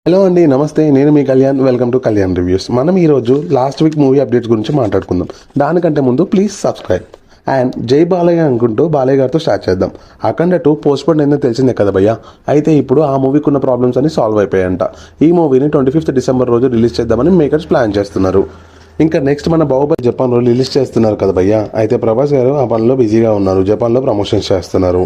Hello అండి, నమస్తే. నేను మీ Kalyan. Welcome to Kalyan reviews. మనం ఈరోజు లాస్ట్ వీక్ మూవీ అప్డేట్స్ గురించి మాట్లాడుకుందాం. దానికంటే ముందు ప్లీజ్ సబ్స్క్రైబ్ అండ్ జై బాలయ్య అనుకుంటూ బాలయ్య గారితో స్టార్ట్ చేద్దాం. అఖండ 2 పోస్ట్పోన్ అయిందో తెలిసిందే కదా భయ్య. అయితే ఇప్పుడు ఆ మూవీకి ఉన్న ప్రాబ్లమ్స్ అన్ని సాల్వ్ అయిపోయాయంట. ఈ మూవీని 25th డిసెంబర్ రోజు రిలీజ్ చేద్దామని మేకర్స్ ప్లాన్ చేస్తున్నారు. ఇంకా నెక్స్ట్ మన బాహుబలి జపాన్ లో రిలీజ్ చేస్తున్నారు కదా భయ్య. అయితే ప్రభాస్ గారు ఆ పనిలో బిజీగా ఉన్నారు. జపాన్లో ప్రమోషన్స్ చేస్తున్నారు.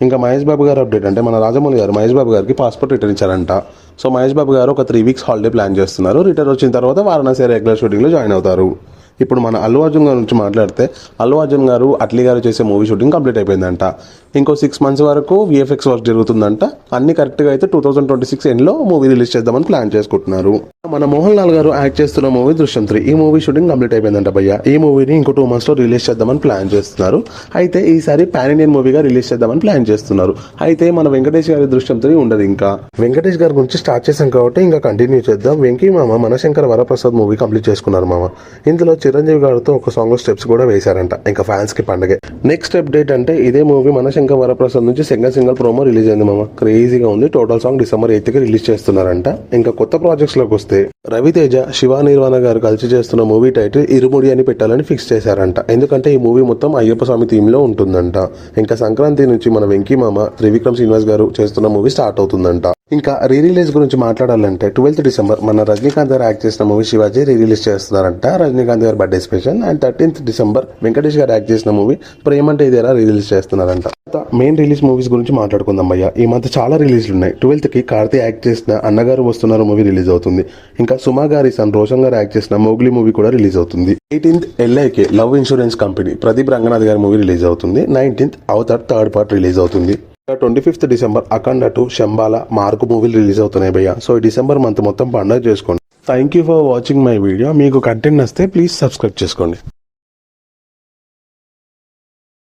ఇంకా మహేష్ బాబు గారు అప్డేట్ అంటే మన రాజమౌళి గారు మహేష్ బాబు గారికి పాస్పోర్ట్ రిటర్న్ ఇచ్చారంట. సో మహేష్ బాబు గారు ఒక 3 weeks హాలిడే ప్లాన్ చేస్తున్నారు. రిటర్న్ వచ్చిన తర్వాత వారణాసి రెగ్యులర్ షూటింగ్లో జాయిన్ అవుతారు. ఇప్పుడు మన అల్లు అర్జున్ గారి నుంచి మాట్లాడితే అల్లు అర్జున్ గారు అట్లీ గారు చేసే మూవీ షూటింగ్ కంప్లీట్ అయిపోయిందంట. ఇంకో 6 months వరకు విఎఫ్ఎక్స్ వర్క్ జరుగుతుందంట. అన్ని కరెక్ట్గా అయితే 2026 ఎండ్లో మూవీ రిలీజ్ చేద్దామని ప్లాన్ చేసుకుంటున్నారు. మన మోహన్ లాల్ గారు యాక్ట్ చేస్తున్న మూవీ దృశ్యం 3 ఈ మూవీ షూటింగ్ కంప్లీట్ అయిపోయిందంట భయ్య. ఈ మూవీని ఇంకో 2 months లో రిలీజ్ చేద్దామని ప్లాన్ చేస్తున్నారు. అయితే ఈసారి పాన్ ఇండియన్ మూవీగా రిలీజ్ చేద్దామని ప్లాన్ చేస్తున్నారు. అయితే మన వెంకటేష్ గారి దృశ్యం 3 ఉండదు. ఇంకా వెంకటేష్ గారి గురించి స్టార్ట్ చేసాం కాబట్టి ఇంకా కంటిన్యూ చేద్దాం. వెంకీ మామ మనశంకర వరప్రసాద్ మూవీ కంప్లీట్ చేసుకున్నారు మామ. ఇందులో చిరంజీవి గారితో ఒక సాంగ్ స్టెప్స్ కూడా వేశారంట. ఇంకా ఫ్యాన్స్ కి పండగే. నెక్స్ట్ అప్డేట్ అంటే ఇదే మూవీ మనశంకర వరప్రసాద్ నుంచి సింగల్ ప్రోమో రిలీజ్ అయింది మామ. క్రేజీగా ఉంది. టోటల్ సాంగ్ December 8th కి రిలీజ్ చేస్తున్నారంట. ఇంకా కొత్త ప్రాజెక్ట్స్ లోకి వస్తే రవితేజ శివ నిర్వాణ గారు కలిసి చేస్తున్న మూవీ టైటిల్ ఇరుముడి అని పెట్టాలని ఫిక్స్ చేశారంట. ఎందుకంటే ఈ మూవీ మొత్తం అయ్యప్ప స్వామి థీమ్ లో ఉంటుందంట. ఇంకా సంక్రాంతి నుంచి మన వెంకీ మామ త్రివిక్రమ్ శ్రీనివాస్ గారు చేస్తున్న మూవీ స్టార్ట్ అవుతుందంట. ఇంకా రీ రిలీజ్ గురించి మాట్లాడాలంటే 12th December మన రజనీకాంత్ గారు యాక్ట్ చేసిన మూవీ శివాజీ రీ రిలీజ్ చేస్తున్నారంట. రజనీకాంత్ గారి birthday special. And 13th December Venkatesh గారు యాక్ట్ చేసిన మూవీ ప్రేమంటే ఇదేరా రీ రిలీజ్ చేస్తున్నారంట. మెయిన్ రిలీజ్ మూవీస్ గురించి మాట్లాడుకుందాం భయ్య. ఈ మంత్ చాలా రిలీజ్లు ఉన్నాయి. 12th కి కార్తీ యాక్ట్ చేసిన అన్నగారు వస్తున్నారు మూవీ రిలీజ్ అవుతుంది. ఇంకా సుమా గారి సన్ రోషన్ గారు యాక్ట్ చేసిన మోగ్లీ మూవీ కూడా రిలీజ్ అవుతుంది. 18th LIK love insurance company Pradeep Ranganath గారి మూవీ రిలీజ్ అవుతుంది. 19th Avatar 3rd part release అవుతుంది. 25th December అఖండ 2 శంబాల మార్కు మూవీలు రిలీజ్ అవుతున్నాయి భయ్య. సో ఈ డిసెంబర్ మంత్ మొత్తం పండుగ చేసుకోండి. Thank you for watching my video. మీకు కంటెంట్ నచ్చితే ప్లీజ్ సబ్స్క్రైబ్ చేసుకోండి.